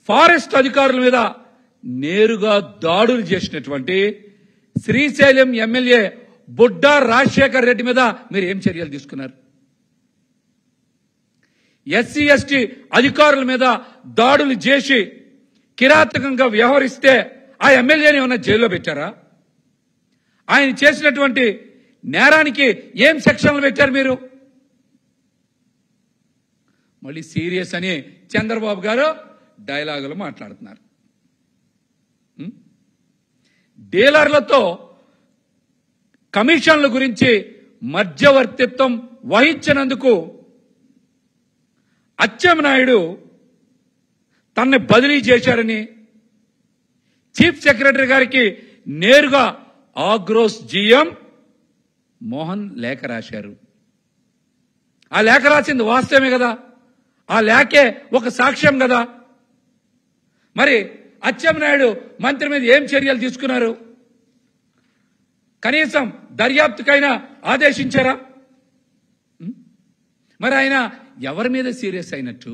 Forest అధికారుల మీద నేరుగా దాడులు చేసినటువంటి శ్రీశైలం ఎమ్మెల్యే బుడ్డా రాజశేఖర్ రెడ్డి మీద మీరు ఏం చర్యలు తీసుకున్నారు? ఎస్సీ ఎస్టీ అధికారుల మీద దాడులు చేసి కిరాతకంగా వ్యవహరిస్తే ఆ ఎమ్మెల్యేని ఏమన్నా జైల్లో పెట్టారా? ఆయన చేసినటువంటి నేరానికి ఏం సెక్షన్లు పెట్టారు మీరు? మళ్ళీ సీరియస్ అని చంద్రబాబు గారు డైలాగులు మాట్లాడుతున్నారు. డీలర్లతో కమిషన్ల గురించి మధ్యవర్తిత్వం వహించినందుకు అచ్చెన్నాయుడు తనని బదిలీ చేశారని చీఫ్ సెక్రటరీ గారికి నేరుగా ఆగ్రోస్ జీఎం మోహన్ లేఖ రాశారు. ఆ లేఖ రాసింది వాస్తవమే కదా, ఆ లేఖే ఒక సాక్ష్యం కదా. మరి అచ్చెన్నాయుడు మంత్రి మీద ఏం చర్యలు తీసుకున్నారు? కనీసం దర్యాప్తుకైనా ఆదేశించారా? మరి ఆయన ఎవరి మీద సీరియస్ అయినట్టు?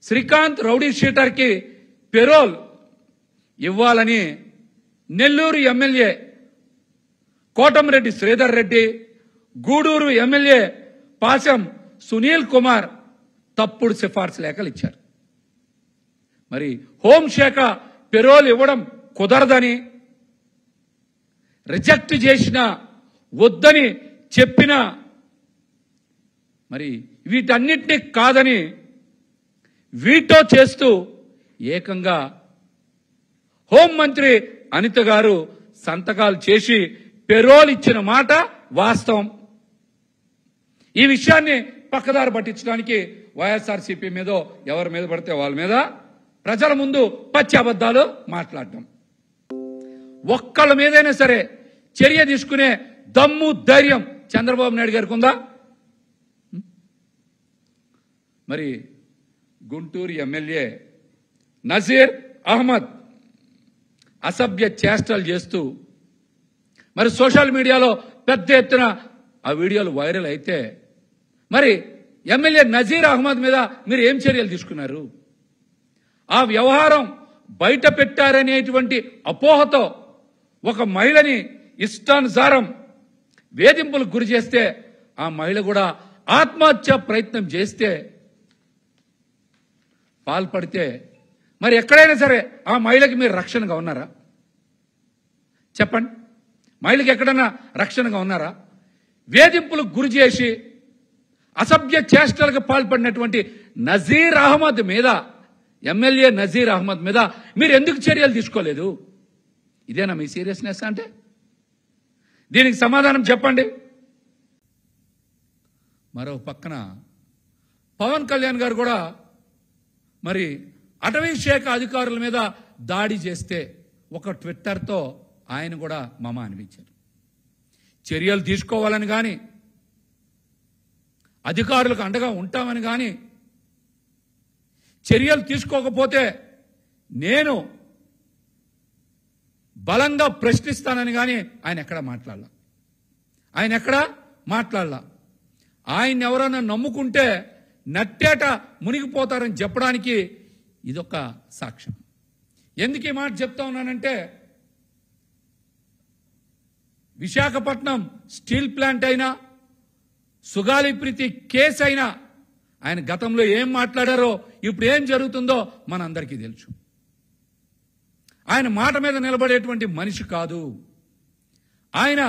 శ్రీకాంత్ రౌడీ షీటర్కి పెరోల్ ఇవ్వాలని నెల్లూరు ఎమ్మెల్యే కోటంరెడ్డి శ్రీధర్ రెడ్డి, గూడూరు ఎమ్మెల్యే పాశం సునీల్ కుమార్ తప్పుడు సిఫార్సు లేఖలు ఇచ్చారు. మరి హోంశాఖ పెరోల్ ఇవ్వడం కుదరదని, రిజెక్ట్ చేసిన, వద్దని చెప్పినా మరి వీటన్నిటినీ కాదని వీటో చేస్తూ ఏకంగా హోంమంత్రి అనిత గారు సంతకాలు చేసి పెరోల్ ఇచ్చిన మాట వాస్తవం. ఈ విషయాన్ని పక్కదారి పట్టించడానికి వైఎస్ఆర్సీపీ మీదో ఎవరి మీద పడితే వాళ్ళ మీద ప్రజల ముందు పచ్చి అబద్ధాలు మాట్లాడటం. ఒక్కళ్ళ మీదైనా సరే చర్య తీసుకునే దమ్ము ధైర్యం చంద్రబాబు నాయుడు గారికి ఉందా? మరి గుంటూరు ఎమ్మెల్యే నజీర్ అహ్మద్ అసభ్య చేష్టలు చేస్తూ మరి సోషల్ మీడియాలో పెద్ద ఎత్తున ఆ వీడియోలు వైరల్ అయితే మరి ఎమ్మెల్యే నజీర్ అహ్మద్ మీద మీరు ఏం చర్యలు తీసుకున్నారు? ఆ వ్యవహారం బయట పెట్టారనేటువంటి అపోహతో ఒక మహిళని ఇష్టానుసారం వేధింపులకు గురి చేస్తే ఆ మహిళ కూడా ఆత్మహత్య ప్రయత్నం చేస్తే పాల్పడితే మరి ఎక్కడైనా సరే ఆ మహిళకి మీరు రక్షణగా ఉన్నారా? చెప్పండి, మహిళకి ఎక్కడన్నా రక్షణగా ఉన్నారా? వేధింపులకు గురి చేసి అసభ్య చేష్టలకు పాల్పడినటువంటి నజీర్ అహ్మద్ మీద, ఎమ్మెల్యే నజీర్ అహ్మద్ మీద మీరు ఎందుకు చర్యలు తీసుకోలేదు? ఇదేనా మీ సీరియస్నెస్ అంటే? దీనికి సమాధానం చెప్పండి. మరో పక్కన పవన్ కళ్యాణ్ గారు కూడా మరి అటవీ శాఖ అధికారుల మీద దాడి చేస్తే ఒక ట్విట్టర్తో ఆయన కూడా మమ అనిపించారు. చర్యలు తీసుకోవాలని కానీ, అధికారులకు అండగా ఉంటామని కానీ, చర్యలు తీసుకోకపోతే నేను బలంగా ప్రశ్నిస్తానని కానీ ఆయన ఎక్కడా మాట్లాడలా. ఆయన ఎవరైనా నమ్ముకుంటే నట్టేట మునిగిపోతారని చెప్పడానికి ఇదొక సాక్ష్యం. ఎందుకు ఈ మాట చెప్తా ఉన్నానంటే, విశాఖపట్నం స్టీల్ ప్లాంట్ అయినా, సుగాలి ప్రీతి కేసు అయినా ఆయన గతంలో ఏం మాట్లాడారో ఇప్పుడు ఏం జరుగుతుందో మనందరికీ తెలుసు. ఆయన మాట మీద నిలబడేటువంటి మనిషి కాదు. ఆయన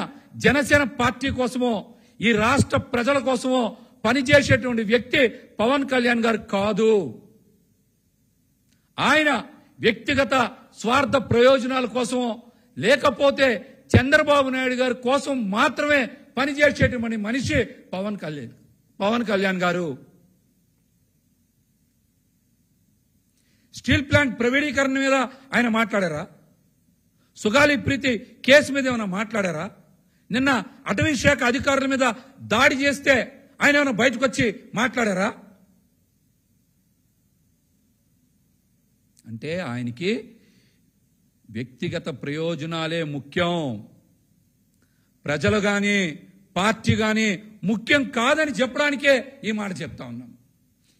జనసేన పార్టీ కోసమో ఈ రాష్ట్ర ప్రజల కోసమో పనిచేసేటువంటి వ్యక్తి పవన్ కళ్యాణ్ గారు కాదు. ఆయన వ్యక్తిగత స్వార్థ ప్రయోజనాల కోసమో లేకపోతే చంద్రబాబు నాయుడు గారి కోసం మాత్రమే పనిచేసేటువంటి మనిషి పవన్ కళ్యాణ్ గారు. స్టీల్ ప్లాంట్ ప్రైవేటీకరణ మీద ఆయన మాట్లాడారా? సుగాలి ప్రీతి కేసు మీద ఏమైనా మాట్లాడారా? నిన్న అటవీ శాఖ అధికారుల మీద దాడి చేస్తే ఆయన ఏమైనా బయటకు వచ్చి మాట్లాడారా? అంటే ఆయనకి వ్యక్తిగత ప్రయోజనాలే ముఖ్యం, ప్రజలు కానీ పార్టీ కానీ ముఖ్యం కాదని చెప్పడానికే ఈ మాట చెప్తా ఉన్నాం.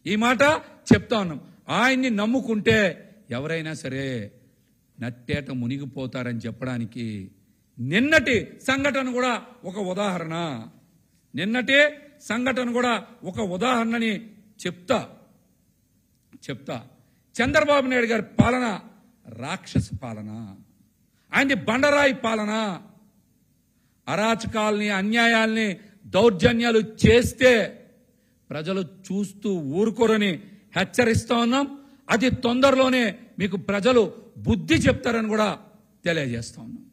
ఈ మాట చెప్తా ఉన్నాం. ఆయన్ని నమ్ముకుంటే ఎవరైనా సరే నట్టేట మునిగిపోతారని చెప్పడానికి నిన్నటి సంఘటన కూడా ఒక ఉదాహరణ. నిన్నటి సంఘటన కూడా ఒక ఉదాహరణని చెప్తా. చంద్రబాబు నాయుడు గారి పాలన రాక్షస పాలన, ఆయనది బండరాయి పాలన. అరాచకాల్ని, అన్యాయాల్ని, దౌర్జన్యాలు చేస్తే ప్రజలు చూస్తూ ఊరుకోరని హెచ్చరిస్తా ఉన్నాం. అతి తొందరలోనే మీకు ప్రజలు బుద్ధి చెప్తారని కూడా తెలియజేస్తా ఉన్నాం.